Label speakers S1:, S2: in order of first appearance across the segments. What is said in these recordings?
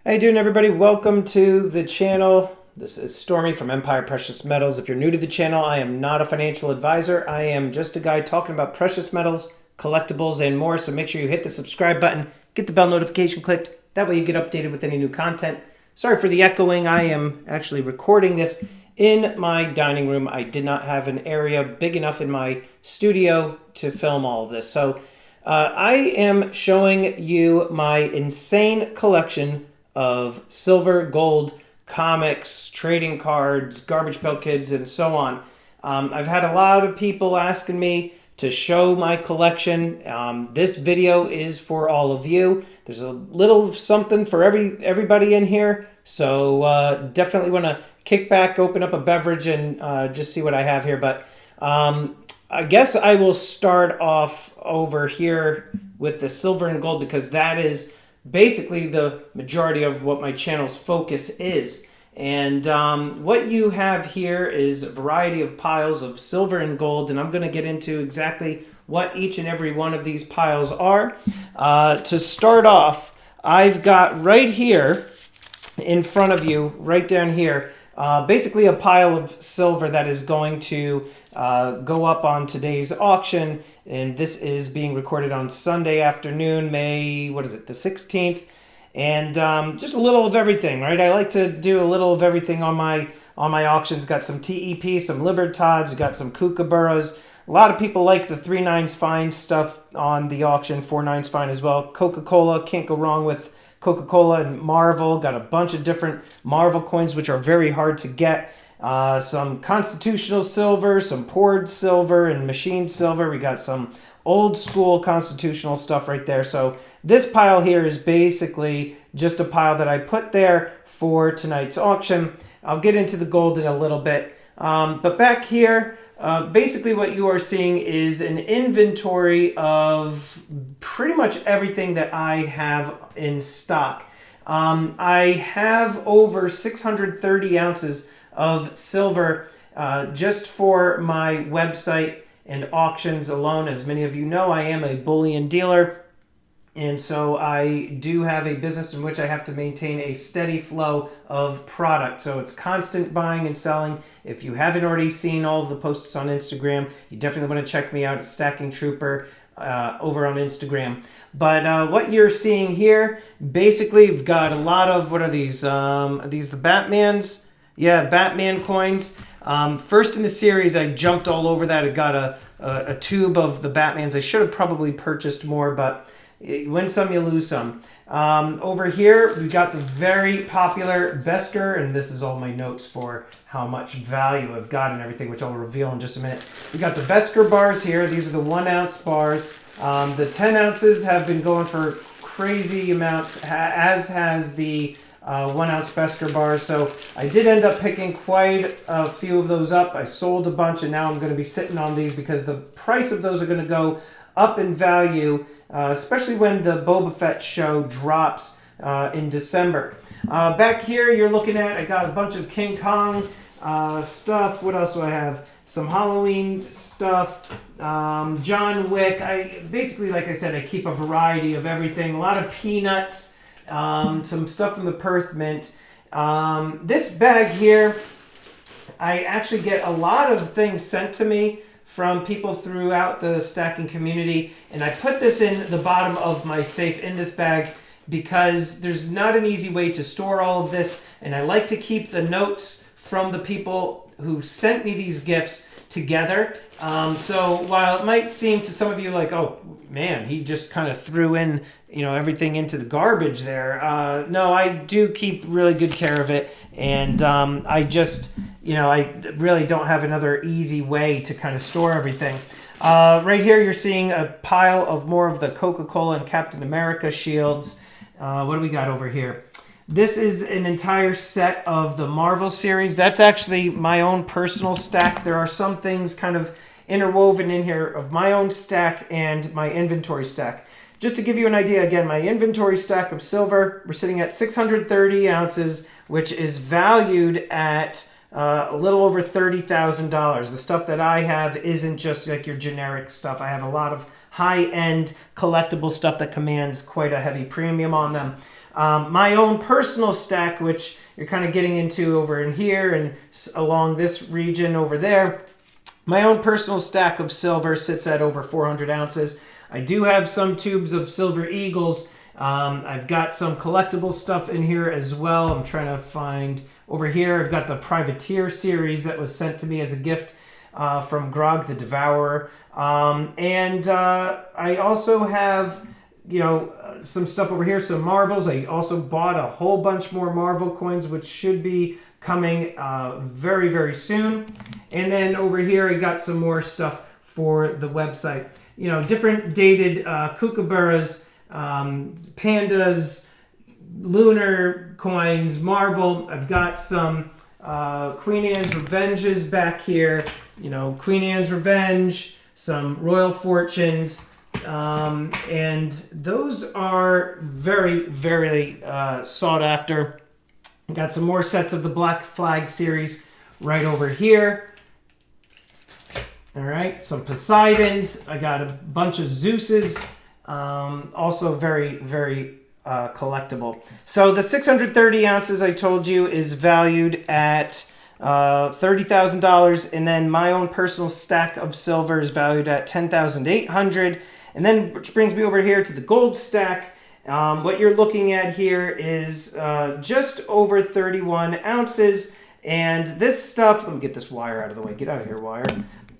S1: How you doing, everybody? Welcome to the channel. This is Stormy from Empire Precious Metals. If you're new to the channel, I am not a financial advisor. I am just a guy talking about precious metals, collectibles, and more. So make sure you hit the subscribe button, get the bell notification clicked. That way you get updated with any new content. Sorry for the echoing. I am actually recording this in my dining room. I did not have an area big enough in my studio to film all of this. So I am showing you my insane collection of silver, gold, comics, trading cards, garbage pail kids, and so on. I've had a lot of people asking me to show my collection. This video is for all of you. There's a little something for everybody in here, so definitely want to kick back, open up a beverage, and just see what I have here. But I guess I will start off over here with the silver and gold because that is basically the majority of what my channel's focus is. And what you have here is a variety of piles of silver and gold, and I'm going to get into exactly what each and every one of these piles are. To start off, I've got right here in front of you, right down here, basically a pile of silver that is going to go up on today's auction. And this is being recorded on Sunday afternoon, May, the 16th. And just a little of everything, right? I like to do a little of everything on my auctions. Got some TEP, some Libertads, got some Kookaburras. A lot of people like the 3/9 fine stuff on the auction, 4/9 fine as well. Coca-Cola, can't go wrong with Coca-Cola. And Marvel, got a bunch of different Marvel coins, which are very hard to get. Some constitutional silver, some poured silver, and machined silver. We got some old school constitutional stuff right there. So this pile here is basically just a pile that I put there for tonight's auction. I'll get into the gold in a little bit. But back here, basically what you are seeing is an inventory of pretty much everything that I have in stock. I have over 630 ounces of silver just for my website and auctions alone. As many of you know, I am a bullion dealer, and so I do have a business in which I have to maintain a steady flow of product. So it's constant buying and selling. If you haven't already seen all of the posts on Instagram, you definitely want to check me out at Stacking Trooper over on Instagram. But what you're seeing here, basically, we've got a lot of, what are these? Are these the Batmans? Yeah, Batman coins. First in the series, I jumped all over that. I got a tube of the Batmans. I should have probably purchased more, but you win some, you lose some. Over here, we've got the very popular Besker, and this is all my notes for how much value I've got and everything, which I'll reveal in just a minute. We got the Besker bars here. These are the 1 ounce bars. The 10 ounces have been going for crazy amounts, as has the 1 ounce Besker bars. So I did end up picking quite a few of those up. I sold a bunch, and now I'm going to be sitting on these because the price of those are going to go up in value, especially when the Boba Fett show drops in December. Back here, you're looking at, I got a bunch of King Kong stuff. What else do I have? Some Halloween stuff, John Wick. Basically, like I said, I keep a variety of everything. A lot of peanuts. Some stuff from the Perth Mint. This bag here, I actually get a lot of things sent to me from people throughout the stacking community, and I put this in the bottom of my safe in this bag because there's not an easy way to store all of this, and I like to keep the notes from the people who sent me these gifts together. So while it might seem to some of you like, oh man, he just kind of threw in everything into the garbage there. No, I do keep really good care of it, and I just, I really don't have another easy way to kind of store everything. Right here, you're seeing a pile of more of the Coca-Cola and Captain America shields. What do we got over here? This is an entire set of the Marvel series. That's actually my own personal stack. There are some things kind of interwoven in here of my own stack and my inventory stack. Just to give you an idea, again, my inventory stack of silver, we're sitting at 630 ounces, which is valued at a little over $30,000. The stuff that I have isn't just like your generic stuff. I have a lot of high-end collectible stuff that commands quite a heavy premium on them. My own personal stack, which you're kind of getting into over in here and along this region over there, my own personal stack of silver sits at over 400 ounces. I do have some tubes of Silver Eagles. I've got some collectible stuff in here as well. I'm trying to find over here. I've got the Privateer series that was sent to me as a gift from Grog the Devourer. I also have, some stuff over here, some Marvels. I also bought a whole bunch more Marvel coins, which should be coming very, very soon. And then over here, I got some more stuff for the website. Different dated kookaburras, pandas, lunar coins, Marvel. I've got some Queen Anne's Revenges back here. Queen Anne's Revenge, some Royal Fortunes, and those are very, very sought after. Got some more sets of the Black Flag series right over here. All right, some Poseidons. I got a bunch of Zeuses. Also very, very collectible. So the 630 ounces I told you is valued at $30,000, and then my own personal stack of silver is valued at $10,800. And then, which brings me over here to the gold stack. What you're looking at here is just over 31 ounces. And this stuff, let me get this wire out of the way. Get out of here, wire.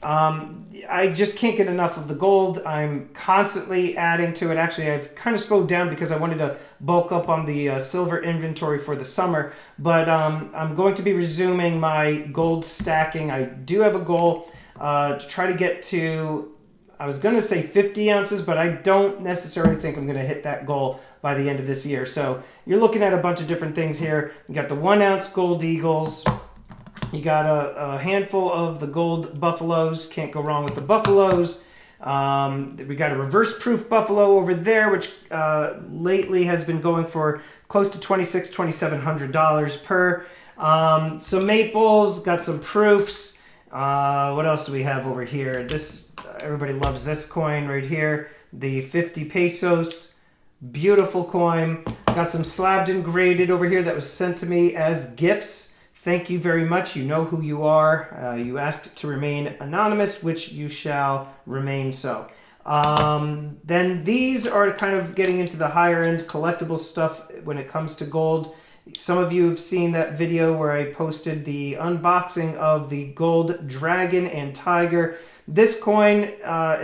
S1: I just can't get enough of the gold. I'm constantly adding to it. Actually, I've kind of slowed down because I wanted to bulk up on the silver inventory for the summer. But I'm going to be resuming my gold stacking. I do have a goal to try to get to, I was going to say 50 ounces, but I don't necessarily think I'm going to hit that goal by the end of this year. So you're looking at a bunch of different things here. You got the 1 ounce gold eagles. You got a handful of the gold buffaloes. Can't go wrong with the buffaloes. We got a reverse proof buffalo over there, which lately has been going for close to $2,700 per. Some maples, got some proofs. What else do we have over here? This, everybody loves this coin right here. The 50 pesos. Beautiful coin. Got some slabbed and graded over here that was sent to me as gifts. Thank you very much. You know who you are. You asked to remain anonymous, which you shall remain so. Then these are kind of getting into the higher end collectible stuff when it comes to gold. Some of you have seen that video where I posted the unboxing of the gold dragon and tiger. This coin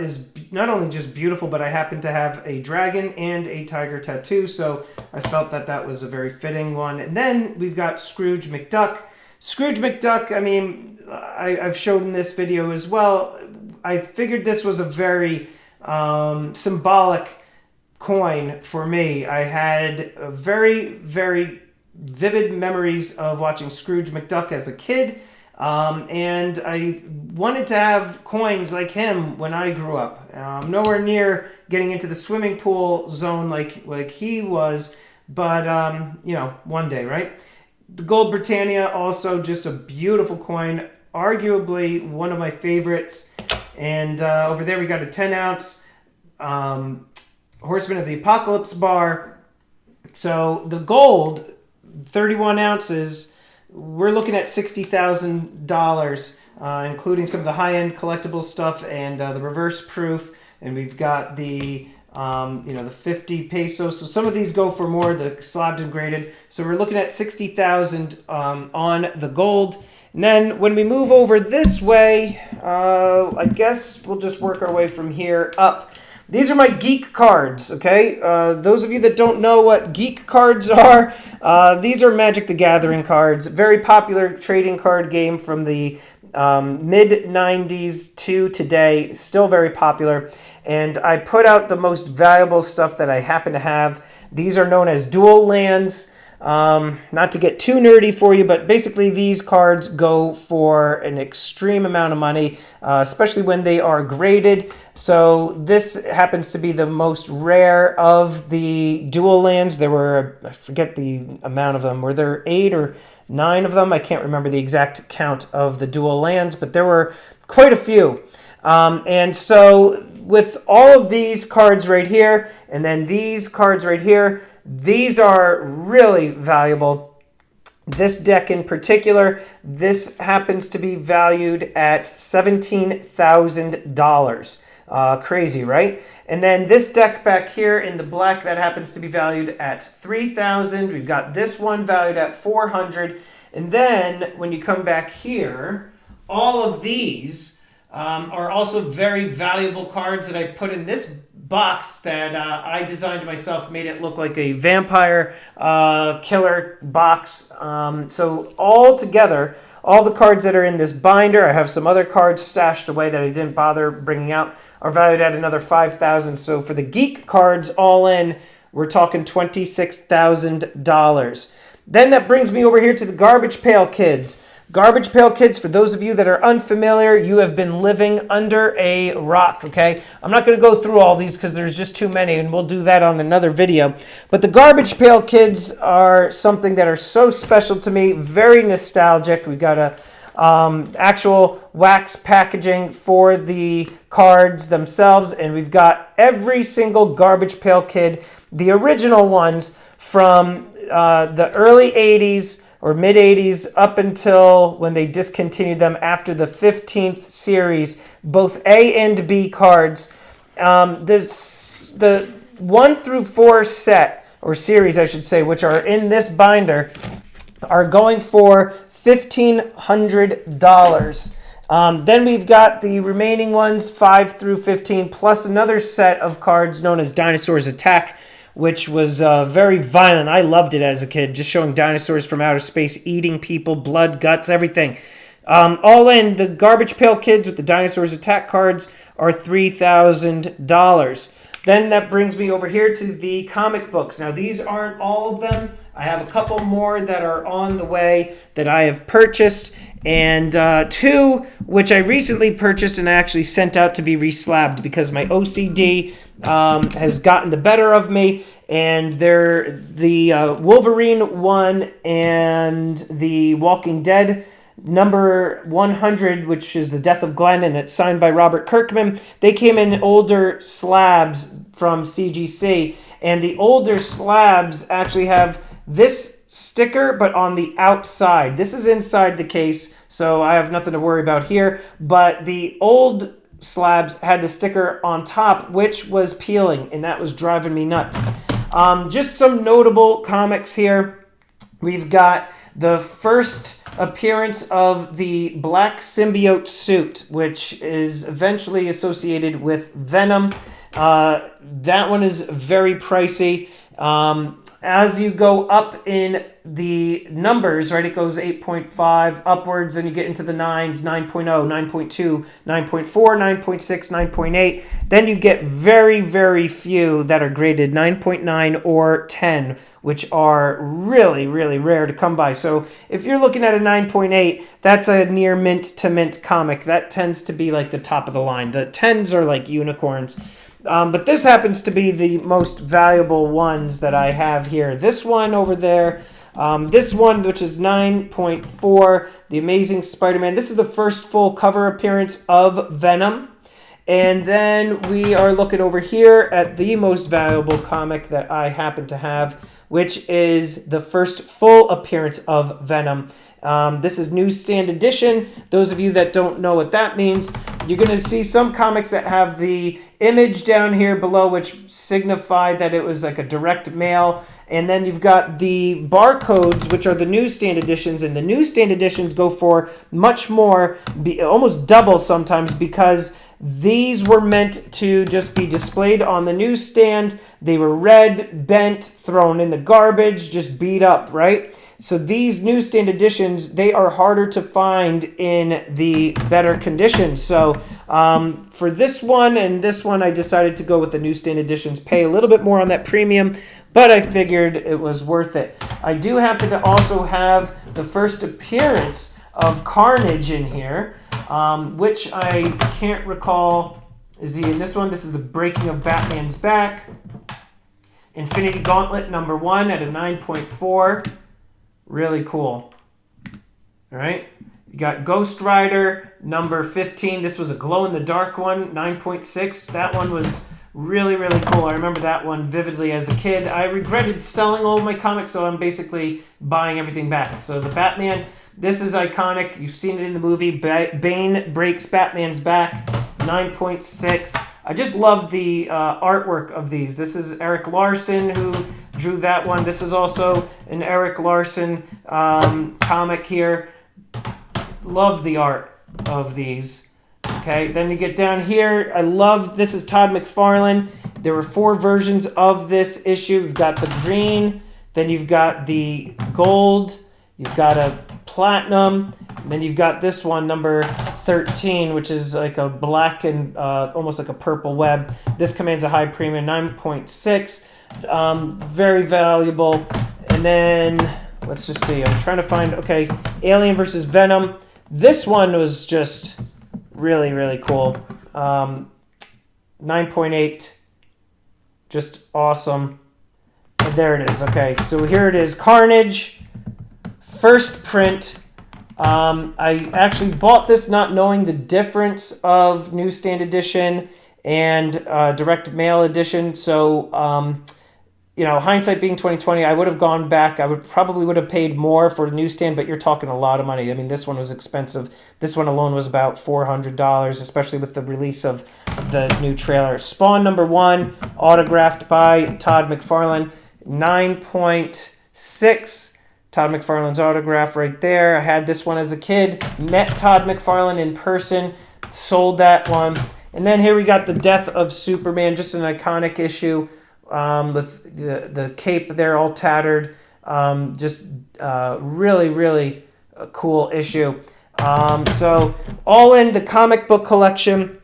S1: is not only just beautiful, but I happen to have a dragon and a tiger tattoo, so I felt that that was a very fitting one. And then we've got Scrooge McDuck. Scrooge McDuck, I mean, I've shown in this video as well. I figured this was a very symbolic coin for me. I had very, very vivid memories of watching Scrooge McDuck as a kid. And I wanted to have coins like him when I grew up. Nowhere near getting into the swimming pool zone like he was, but one day, right? The Gold Britannia, also just a beautiful coin, arguably one of my favorites. And over there we got a 10 ounce Horseman of the Apocalypse bar. So the gold, 31 ounces, we're looking at $60,000, including some of the high-end collectible stuff and the reverse proof. And we've got the the 50 pesos. So some of these go for more, the slabbed and graded. So we're looking at 60,000 on the gold. And then when we move over this way, I guess we'll just work our way from here up. These are my geek cards, okay? Those of you that don't know what geek cards are, these are Magic the Gathering cards. Very popular trading card game from the mid-90s to today. Still very popular. And I put out the most valuable stuff that I happen to have. These are known as dual lands. Not to get too nerdy for you, but basically these cards go for an extreme amount of money, especially when they are graded. So this happens to be the most rare of the dual lands. There were, I forget the amount of them. Were there 8 or 9 of them? I can't remember the exact count of the dual lands, but there were quite a few. And so with all of these cards right here, and then these cards right here, These are really valuable. This deck in particular, this happens to be valued at $17,000. Crazy, right? And then this deck back here in the black, that happens to be valued at $3,000. We've got this one valued at $400. And then when you come back here, all of these are also very valuable cards that I put in this box that I designed myself, made it look like a vampire killer box. So all together, all the cards that are in this binder, I have some other cards stashed away that I didn't bother bringing out, are valued at another $5,000. So for the geek cards all in, we're talking $26,000. Then that brings me over here to the Garbage Pail Kids. Garbage Pail Kids, for those of you that are unfamiliar, you have been living under a rock, okay? I'm not going to go through all these because there's just too many, and we'll do that on another video. But the Garbage Pail Kids are something that are so special to me, very nostalgic. We've got a actual wax packaging for the cards themselves, and we've got every single Garbage Pail Kid, the original ones from the early 80s or mid 80s up until when they discontinued them after the 15th series, both A and B cards. The 1 through 4 set, or series I should say, which are in this binder, are going for $1,500. Then we've got the remaining ones, 5 through 15, plus another set of cards known as Dinosaurs Attack, which was very violent. I loved it as a kid, just showing dinosaurs from outer space eating people, blood, guts, everything. All in, the Garbage Pail Kids with the Dinosaurs Attack cards are $3,000. Then that brings me over here to the comic books. Now, these aren't all of them. I have a couple more that are on the way that I have purchased, and 2 which I recently purchased and I actually sent out to be reslabbed because my OCD has gotten the better of me, and they're the Wolverine one and the Walking Dead number 100, which is The Death of Glenn, and it's signed by Robert Kirkman. They came in older slabs from CGC, and the older slabs actually have this sticker, but on the outside. This is inside the case, so I have nothing to worry about here, but the old slabs had the sticker on top, which was peeling, and that was driving me nuts. Just some notable comics here. We've got the first appearance of the black symbiote suit, which is eventually associated with Venom. That one is very pricey. As you go up in the numbers, right, it goes 8.5 upwards, then you get into the 9s, 9.0, 9.2, 9.4, 9.6, 9.8. Then you get very, very few that are graded 9.9 or 10, which are really, really rare to come by. So if you're looking at a 9.8, that's a near mint to mint comic. That tends to be like the top of the line. The 10s are like unicorns. But this happens to be the most valuable ones that I have here. This one over there, this one, which is 9.4, The Amazing Spider-Man. This is the first full cover appearance of Venom. And then we are looking over here at the most valuable comic that I happen to have, which is the first full appearance of Venom. This is newsstand edition. Those of you that don't know what that means, you're going to see some comics that have the image down here below, which signify that it was like a direct mail. And then you've got the barcodes, which are the newsstand editions. And the newsstand editions go for much more, almost double sometimes, because these were meant to just be displayed on the newsstand. They were read, bent, thrown in the garbage, just beat up, right? So these newsstand editions, they are harder to find in the better condition. So for this one and this one, I decided to go with the newsstand editions, pay a little bit more on that premium, but I figured it was worth it. I do happen to also have the first appearance of Carnage in here, which I can't recall. Is he in this one? This is the Breaking of Batman's Back. Infinity Gauntlet number 1 at a 9.4. Really cool. All right. You got Ghost Rider number 15. This was a glow-in-the-dark one, 9.6. That one was really, really cool. I remember that one vividly as a kid. I regretted selling all of my comics, so I'm basically buying everything back. So the Batman, this is iconic. You've seen it in the movie. Bane breaks Batman's back, 9.6. I just love the artwork of these. This is Eric Larson who drew that one. This is also an Eric Larson comic here. Love the art of these. Okay, then you get down here. I love, this is Todd McFarlane. There were 4 versions of this issue. You've got the green, then you've got the gold, you've got a platinum, and then you've got this one, number 13, which is like a black and almost like a purple web. This commands a high premium, 9.6. Very valuable. And then, let's just see. I'm trying to find, okay, Alien versus Venom. This one was just really, really cool. 9.8. Just awesome. And there it is. Okay, so here it is. Carnage. First print. I actually bought this not knowing the difference of newsstand edition and direct mail edition. So, you know, hindsight being 2020, I would have gone back. I probably would have paid more for a newsstand, but you're talking a lot of money. I mean, this one was expensive. This one alone was about $400, especially with the release of the new trailer. Spawn number 1, autographed by Todd McFarlane, 9.6. Todd McFarlane's autograph right there. I had this one as a kid. Met Todd McFarlane in person. Sold that one. And then here we got the Death of Superman, just an iconic issue. With the cape there all tattered. Just really, really a cool issue. So all in, the comic book collection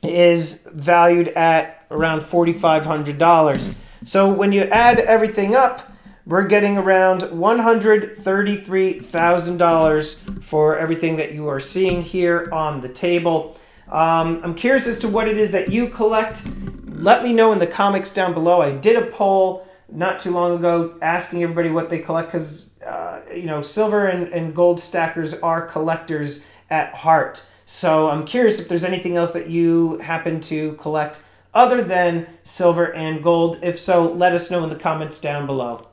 S1: is valued at around $4,500. So when you add everything up, we're getting around $133,000 for everything that you are seeing here on the table. I'm curious as to what it is that you collect. Let me know in the comments down below. I did a poll not too long ago asking everybody what they collect because, you know, silver and gold stackers are collectors at heart. So I'm curious if there's anything else that you happen to collect other than silver and gold. If so, let us know in the comments down below.